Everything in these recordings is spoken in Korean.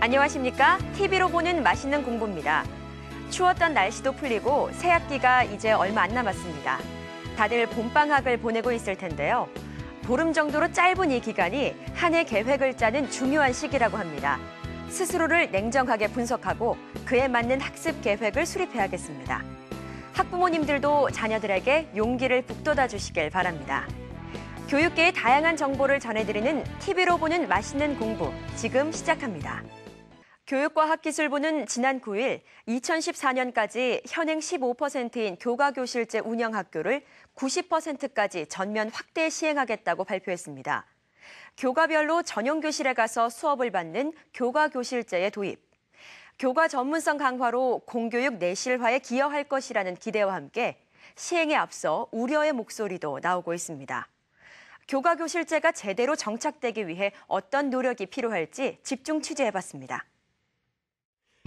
안녕하십니까? TV로 보는 맛있는 공부입니다. 추웠던 날씨도 풀리고 새학기가 이제 얼마 안 남았습니다. 다들 봄방학을 보내고 있을 텐데요. 보름 정도로 짧은 이 기간이 한 해 계획을 짜는 중요한 시기라고 합니다. 스스로를 냉정하게 분석하고 그에 맞는 학습 계획을 수립해야겠습니다. 학부모님들도 자녀들에게 용기를 북돋아 주시길 바랍니다. 교육계의 다양한 정보를 전해드리는 TV로 보는 맛있는 공부, 지금 시작합니다. 교육과학기술부는 지난 9일 2014년까지 현행 15%인 교과교실제 운영학교를 90%까지 전면 확대 시행하겠다고 발표했습니다. 교과별로 전용교실에 가서 수업을 받는 교과교실제의 도입, 교과 전문성 강화로 공교육 내실화에 기여할 것이라는 기대와 함께 시행에 앞서 우려의 목소리도 나오고 있습니다. 교과교실제가 제대로 정착되기 위해 어떤 노력이 필요할지 집중 취재해봤습니다.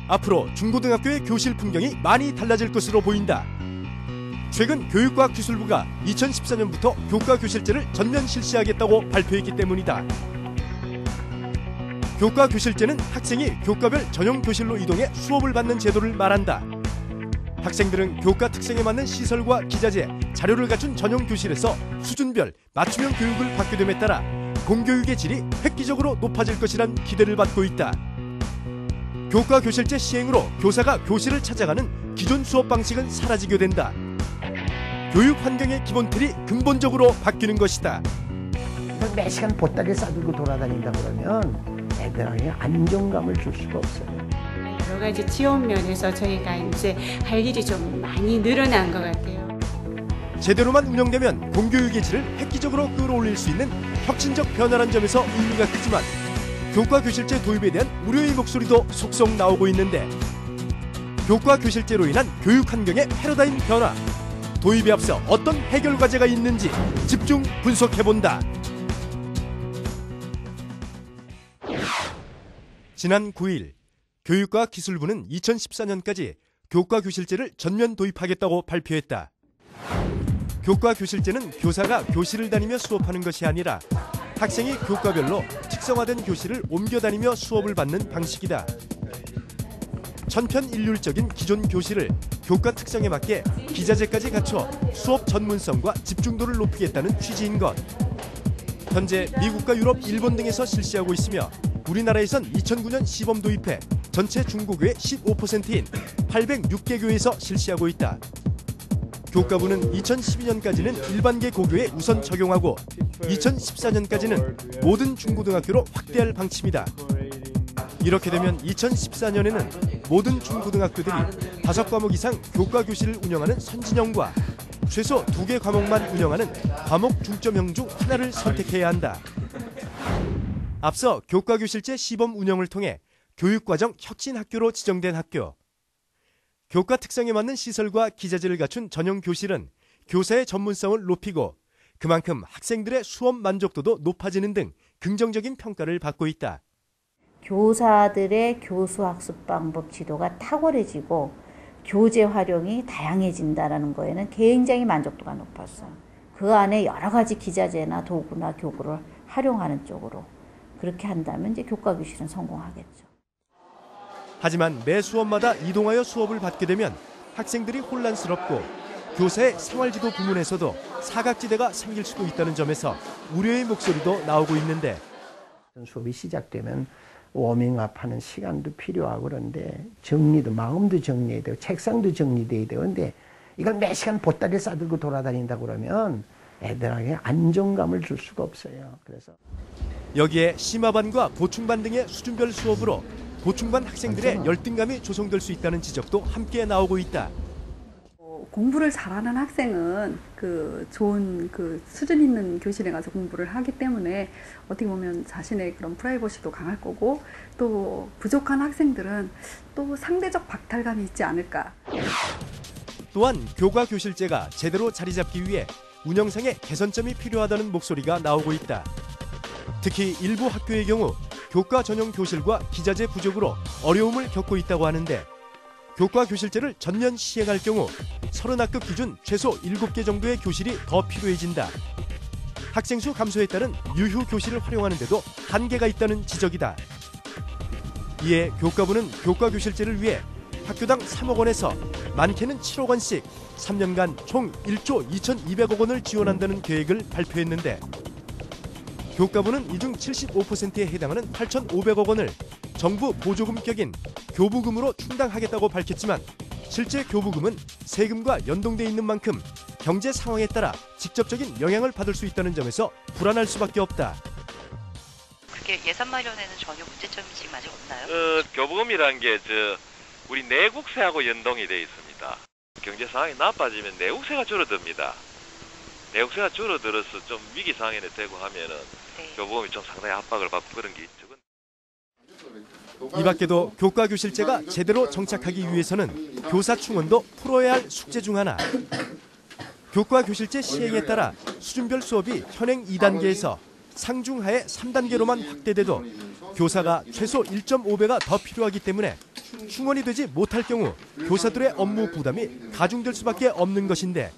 앞으로 중고등학교의 교실 풍경이 많이 달라질 것으로 보인다. 최근 교육과학기술부가 2014년부터 교과교실제를 전면 실시하겠다고 발표했기 때문이다. 교과교실제는 학생이 교과별 전용 교실로 이동해 수업을 받는 제도를 말한다. 학생들은 교과 특성에 맞는 시설과 기자재, 자료를 갖춘 전용 교실에서 수준별 맞춤형 교육을 받게 됨에 따라 공교육의 질이 획기적으로 높아질 것이란 기대를 받고 있다. 교과교실제 시행으로 교사가 교실을 찾아가는 기존 수업 방식은 사라지게 된다. 교육 환경의 기본 틀이 근본적으로 바뀌는 것이다. 매 시간 보따리를 싸들고 돌아다닌다 그러면 애들에게 안정감을 줄 수가 없어요. 여러 가지 지원 면에서 저희가 이제 할 일이 좀 많이 늘어난 것 같아요. 제대로만 운영되면 공교육의 질을 획기적으로 끌어올릴 수 있는 혁신적 변화란 점에서 의미가 크지만 교과교실제 도입에 대한 우려의 목소리도 속속 나오고 있는데 교과교실제로 인한 교육 환경의 패러다임 변화, 도입에 앞서 어떤 해결 과제가 있는지 집중 분석해본다. 지난 9일 교육과학기술부는 2014년까지 교과교실제를 전면 도입하겠다고 발표했다. 교과교실제는 교사가 교실을 다니며 수업하는 것이 아니라 학생이 교과별로 특성화된 교실을 옮겨 다니며 수업을 받는 방식이다. 천편일률적인 기존 교실을 교과 특성에 맞게 기자재까지 갖춰 수업 전문성과 집중도를 높이겠다는 취지인 것. 현재 미국과 유럽, 일본 등에서 실시하고 있으며 우리나라에선 2009년 시범 도입해 전체 중고교의 15%인 806개 교에서 실시하고 있다. 교과부는 2012년까지는 일반계 고교에 우선 적용하고 2014년까지는 모든 중고등학교로 확대할 방침이다. 이렇게 되면 2014년에는 모든 중고등학교들이 5과목 이상 교과교실을 운영하는 선진형과 최소 2개 과목만 운영하는 과목 중점형 중 하나를 선택해야 한다. 앞서 교과교실제 시범 운영을 통해 교육과정 혁신학교로 지정된 학교, 교과 특성에 맞는 시설과 기자재를 갖춘 전용 교실은 교사의 전문성을 높이고 그만큼 학생들의 수업 만족도도 높아지는 등 긍정적인 평가를 받고 있다. 교사들의 교수학습 방법 지도가 탁월해지고 교재 활용이 다양해진다는 거에는 굉장히 만족도가 높았어요. 그 안에 여러 가지 기자재나 도구나 교구를 활용하는 쪽으로 그렇게 한다면 이제 교과교실은 성공하겠죠. 하지만 매 수업마다 이동하여 수업을 받게 되면 학생들이 혼란스럽고 교사의 생활지도 부문에서도 사각지대가 생길 수도 있다는 점에서 우려의 목소리도 나오고 있는데 수업이 시작되면 워밍업하는 시간도 필요하고 그런데 정리도 마음도 정리해야 되고 책상도 정리돼야 되고 근데 이걸 매 시간 보따리를 싸들고 돌아다닌다 그러면 애들에게 안정감을 줄 수가 없어요. 그래서 여기에 심화반과 보충반 등의 수준별 수업으로 보충반 학생들의 열등감이 조성될 수 있다는 지적도 함께 나오고 있다. 공부를 잘하는 학생은 좋은 수준 있는 교실에 가서 공부를 하기 때문에 어떻게 보면 자신의 그런 프라이버시도 강할 거고 또 부족한 학생들은 또 상대적 박탈감이 있지 않을까. 또한 교과교실제가 제대로 자리 잡기 위해 운영상의 개선점이 필요하다는 목소리가 나오고 있다. 특히 일부 학교의 경우 교과 전용 교실과 기자재 부족으로 어려움을 겪고 있다고 하는데 교과교실제를 전면 시행할 경우 30학급 기준 최소 7개 정도의 교실이 더 필요해진다. 학생 수 감소에 따른 유휴 교실을 활용하는 데도 한계가 있다는 지적이다. 이에 교과부는 교과교실제를 위해 학교당 3억 원에서 많게는 7억 원씩 3년간 총 1조 2,200억 원을 지원한다는 계획을 발표했는데 교과부는 이 중 75%에 해당하는 8,500억 원을 정부 보조금격인 교부금으로 충당하겠다고 밝혔지만 실제 교부금은 세금과 연동돼 있는 만큼 경제 상황에 따라 직접적인 영향을 받을 수 있다는 점에서 불안할 수밖에 없다. 그게 예산 마련에는 전혀 문제점이 지금 아직 없나요? 교부금이라는 게 우리 내국세하고 연동이 돼 있습니다. 경제 상황이 나빠지면 내국세가 줄어듭니다. 내국세가 줄어들어서 좀 위기 상황에 되고 하면은 교부금이 좀 상당히 압박을 받고 그런 게 있죠. 이 밖에도 교과교실제가 제대로 정착하기 위해서는 교사 충원도 풀어야 할 숙제 중 하나. 교과교실제 시행에 따라 수준별 수업이 현행 2단계에서 상중하의 3단계로만 확대돼도 교사가 최소 1.5배가 더 필요하기 때문에 충원이 되지 못할 경우 교사들의 업무 부담이 가중될 수밖에 없는 것인데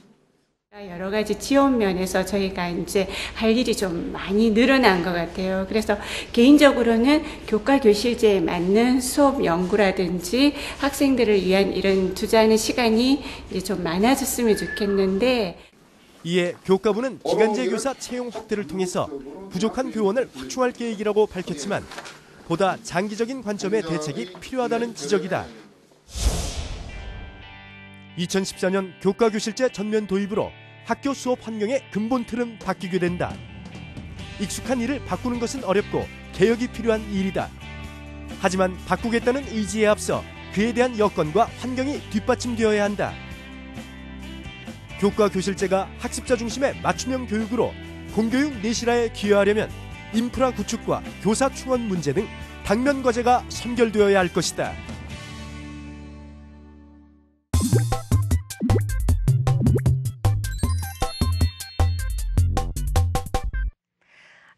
여러 가지 지원 면에서 저희가 이제 할 일이 좀 많이 늘어난 것 같아요. 그래서 개인적으로는 교과교실제에 맞는 수업 연구라든지 학생들을 위한 이런 투자하는 시간이 이제 좀 많아졌으면 좋겠는데 이에 교과부는 기간제 교사 채용 확대를 통해서 부족한 교원을 확충할 계획이라고 밝혔지만 보다 장기적인 관점의 대책이 필요하다는 지적이다. 2014년 교과교실제 전면 도입으로 학교 수업 환경의 근본 틀은 바뀌게 된다. 익숙한 일을 바꾸는 것은 어렵고 개혁이 필요한 일이다. 하지만 바꾸겠다는 의지에 앞서 그에 대한 여건과 환경이 뒷받침되어야 한다. 교과교실제가 학습자 중심의 맞춤형 교육으로 공교육 내실화에 기여하려면 인프라 구축과 교사 충원 문제 등 당면 과제가 선결되어야 할 것이다.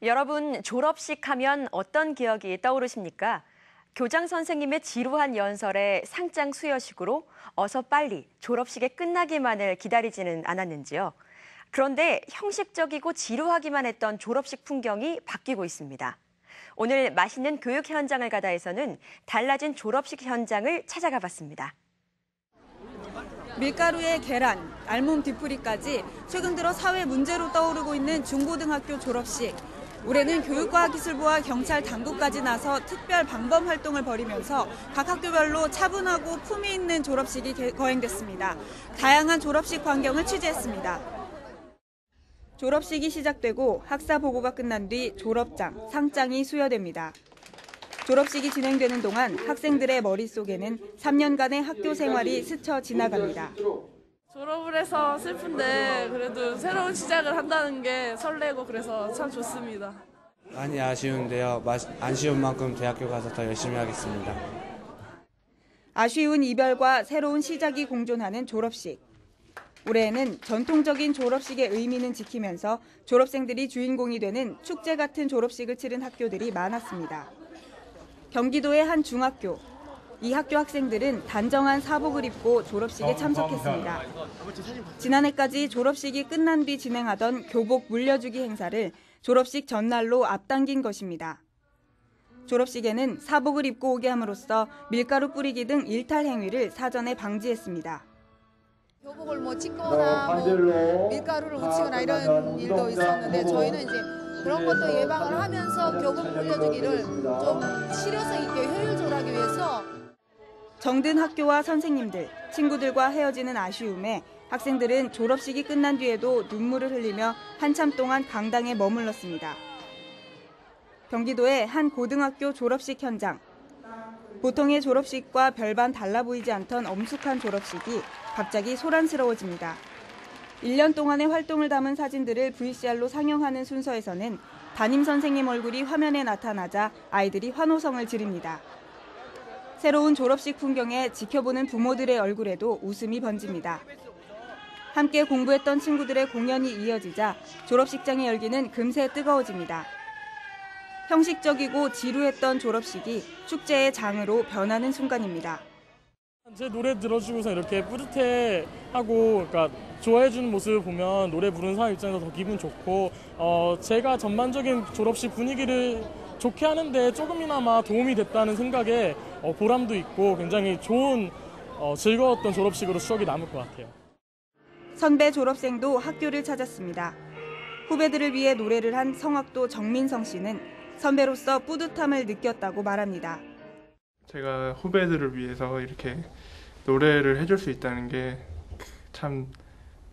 여러분, 졸업식 하면 어떤 기억이 떠오르십니까? 교장 선생님의 지루한 연설에 상장 수여식으로 어서 빨리 졸업식의 끝나기만을 기다리지는 않았는지요. 그런데 형식적이고 지루하기만 했던 졸업식 풍경이 바뀌고 있습니다. 오늘 맛있는 교육 현장을 가다에서는 달라진 졸업식 현장을 찾아가 봤습니다. 밀가루에 계란, 알몸 뒤풀이까지 최근 들어 사회 문제로 떠오르고 있는 중고등학교 졸업식. 올해는 교육과학기술부와 경찰 당국까지 나서 특별 방범 활동을 벌이면서 각 학교별로 차분하고 품위 있는 졸업식이 거행됐습니다. 다양한 졸업식 광경을 취재했습니다. 졸업식이 시작되고 학사 보고가 끝난 뒤 졸업장, 상장이 수여됩니다. 졸업식이 진행되는 동안 학생들의 머릿속에는 3년간의 학교 생활이 스쳐 지나갑니다. 졸업을 해서 슬픈데 그래도 새로운 시작을 한다는 게 설레고 그래서 참 좋습니다. 많이 아쉬운데요. 아쉬운 만큼 대학교 가서 더 열심히 하겠습니다. 아쉬운 이별과 새로운 시작이 공존하는 졸업식. 올해에는 전통적인 졸업식의 의미는 지키면서 졸업생들이 주인공이 되는 축제 같은 졸업식을 치른 학교들이 많았습니다. 경기도의 한 중학교. 이 학교 학생들은 단정한 사복을 입고 졸업식에 참석했습니다. 지난해까지 졸업식이 끝난 뒤 진행하던 교복 물려주기 행사를 졸업식 전날로 앞당긴 것입니다. 졸업식에는 사복을 입고 오게 함으로써 밀가루 뿌리기 등 일탈 행위를 사전에 방지했습니다. 교복을 찢거나 밀가루를 묻히거나 이런 일도 있었는데 저희는 이제 그런 것도 예방을 하면서 교복 물려주기를 좀 실효성 있게 효율적으로 하기 위해서 정든 학교와 선생님들, 친구들과 헤어지는 아쉬움에 학생들은 졸업식이 끝난 뒤에도 눈물을 흘리며 한참 동안 강당에 머물렀습니다. 경기도의 한 고등학교 졸업식 현장. 보통의 졸업식과 별반 달라 보이지 않던 엄숙한 졸업식이 갑자기 소란스러워집니다. 1년 동안의 활동을 담은 사진들을 VCR로 상영하는 순서에서는 담임 선생님 얼굴이 화면에 나타나자 아이들이 환호성을 지릅니다. 새로운 졸업식 풍경에 지켜보는 부모들의 얼굴에도 웃음이 번집니다. 함께 공부했던 친구들의 공연이 이어지자 졸업식장의 열기는 금세 뜨거워집니다. 형식적이고 지루했던 졸업식이 축제의 장으로 변하는 순간입니다. 제 노래 들어주고서 이렇게 뿌듯해하고 그러니까 좋아해주는 모습을 보면 노래 부르는 사람 입장에서 더 기분 좋고 제가 전반적인 졸업식 분위기를 좋게 하는데 조금이나마 도움이 됐다는 생각에 보람도 있고 굉장히 좋은 즐거웠던 졸업식으로 추억이 남을 것 같아요. 선배 졸업생도 학교를 찾았습니다. 후배들을 위해 노래를 한 성악도 정민성 씨는 선배로서 뿌듯함을 느꼈다고 말합니다. 제가 후배들을 위해서 이렇게 노래를 해줄 수 있다는 게 참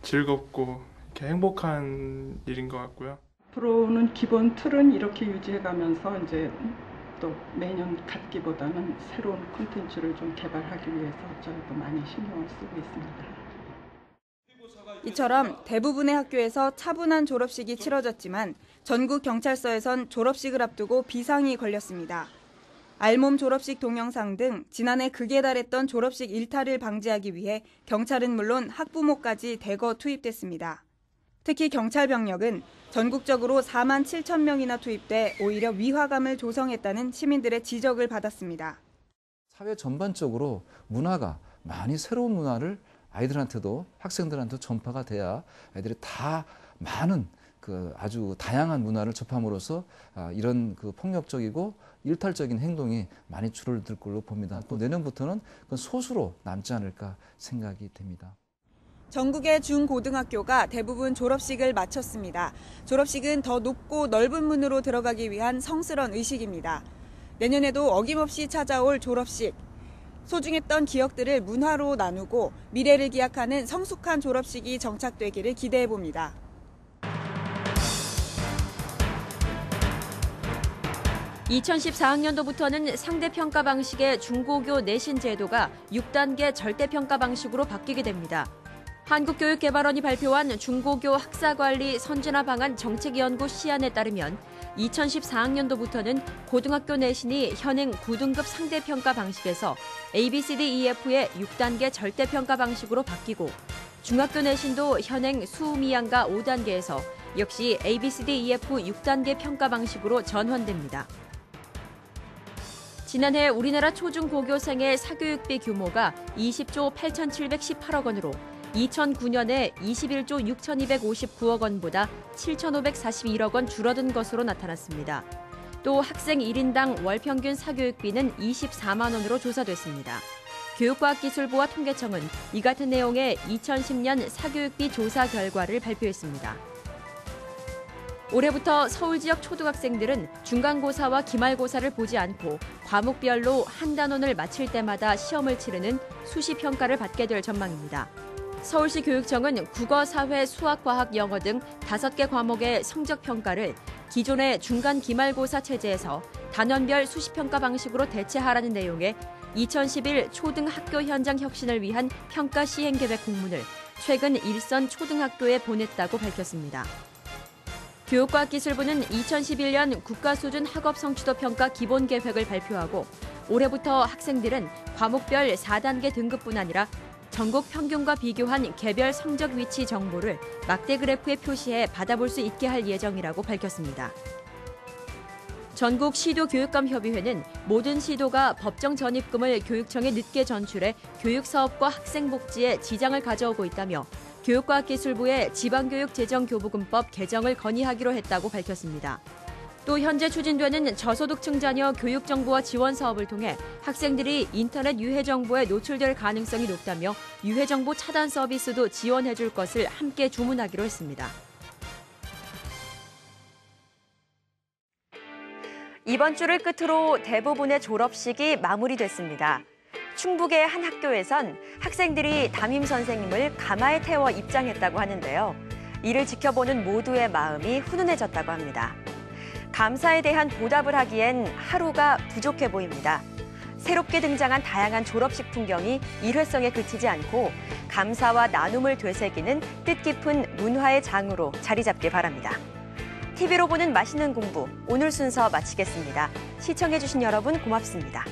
즐겁고 이렇게 행복한 일인 것 같고요. 앞으로는 기본 틀은 이렇게 유지해가면서 이제 또 매년 같기보다는 새로운 콘텐츠를 좀 개발하기 위해서 저희도 많이 신경을 쓰고 있습니다. 이처럼 대부분의 학교에서 차분한 졸업식이 치러졌지만 전국 경찰서에선 졸업식을 앞두고 비상이 걸렸습니다. 알몸 졸업식 동영상 등 지난해 극에 달했던 졸업식 일탈을 방지하기 위해 경찰은 물론 학부모까지 대거 투입됐습니다. 특히 경찰병력은 전국적으로 4만 7천 명이나 투입돼 오히려 위화감을 조성했다는 시민들의 지적을 받았습니다. 사회 전반적으로 문화가 많이 새로운 문화를 아이들한테도 학생들한테도 전파가 돼야 아이들이 다 많은 아주 다양한 문화를 접함으로써 이런 폭력적이고 일탈적인 행동이 많이 줄어들 걸로 봅니다. 또 내년부터는 그건 소수로 남지 않을까 생각이 됩니다. 전국의 중고등학교가 대부분 졸업식을 마쳤습니다. 졸업식은 더 높고 넓은 문으로 들어가기 위한 성스러운 의식입니다. 내년에도 어김없이 찾아올 졸업식. 소중했던 기억들을 문화로 나누고 미래를 기약하는 성숙한 졸업식이 정착되기를 기대해봅니다. (2014학년도부터는) 상대평가 방식의 중고교 내신 제도가 6단계 절대평가 방식으로 바뀌게 됩니다. 한국교육개발원이 발표한 중고교 학사관리 선진화 방안 정책연구 시안에 따르면 2014학년도부터는 고등학교 내신이 현행 9등급 상대평가 방식에서 ABCDEF의 6단계 절대평가 방식으로 바뀌고 중학교 내신도 현행 수미양가 5단계에서 역시 ABCDEF 6단계 평가 방식으로 전환됩니다. 지난해 우리나라 초중고교생의 사교육비 규모가 20조 8,718억 원으로 2009년에 21조 6,259억 원보다 7,541억 원 줄어든 것으로 나타났습니다. 또 학생 1인당 월 평균 사교육비는 24만 원으로 조사됐습니다. 교육과학기술부와 통계청은 이 같은 내용의 2010년 사교육비 조사 결과를 발표했습니다. 올해부터 서울 지역 초등학생들은 중간고사와 기말고사를 보지 않고 과목별로 한 단원을 마칠 때마다 시험을 치르는 수시평가를 받게 될 전망입니다. 서울시 교육청은 국어, 사회, 수학, 과학, 영어 등 5개 과목의 성적평가를 기존의 중간 기말고사 체제에서 단원별 수시평가 방식으로 대체하라는 내용의 2011 초등학교 현장 혁신을 위한 평가 시행계획 공문을 최근 일선 초등학교에 보냈다고 밝혔습니다. 교육과학기술부는 2011년 국가수준 학업 성취도 평가 기본계획을 발표하고 올해부터 학생들은 과목별 4단계 등급뿐 아니라 전국 평균과 비교한 개별 성적 위치 정보를 막대 그래프에 표시해 받아볼 수 있게 할 예정이라고 밝혔습니다. 전국 시도교육감협의회는 모든 시도가 법정 전입금을 교육청에 늦게 전출해 교육사업과 학생복지에 지장을 가져오고 있다며 교육과학기술부의 지방교육재정교부금법 개정을 건의하기로 했다고 밝혔습니다. 또 현재 추진되는 저소득층 자녀 교육정보와 지원 사업을 통해 학생들이 인터넷 유해 정보에 노출될 가능성이 높다며 유해 정보 차단 서비스도 지원해 줄 것을 함께 주문하기로 했습니다. 이번 주를 끝으로 대부분의 졸업식이 마무리됐습니다. 충북의 한 학교에선 학생들이 담임 선생님을 가마에 태워 입장했다고 하는데요. 이를 지켜보는 모두의 마음이 훈훈해졌다고 합니다. 감사에 대한 보답을 하기엔 하루가 부족해 보입니다. 새롭게 등장한 다양한 졸업식 풍경이 일회성에 그치지 않고 감사와 나눔을 되새기는 뜻깊은 문화의 장으로 자리 잡길 바랍니다. TV로 보는 맛있는 공부, 오늘 순서 마치겠습니다. 시청해주신 여러분 고맙습니다.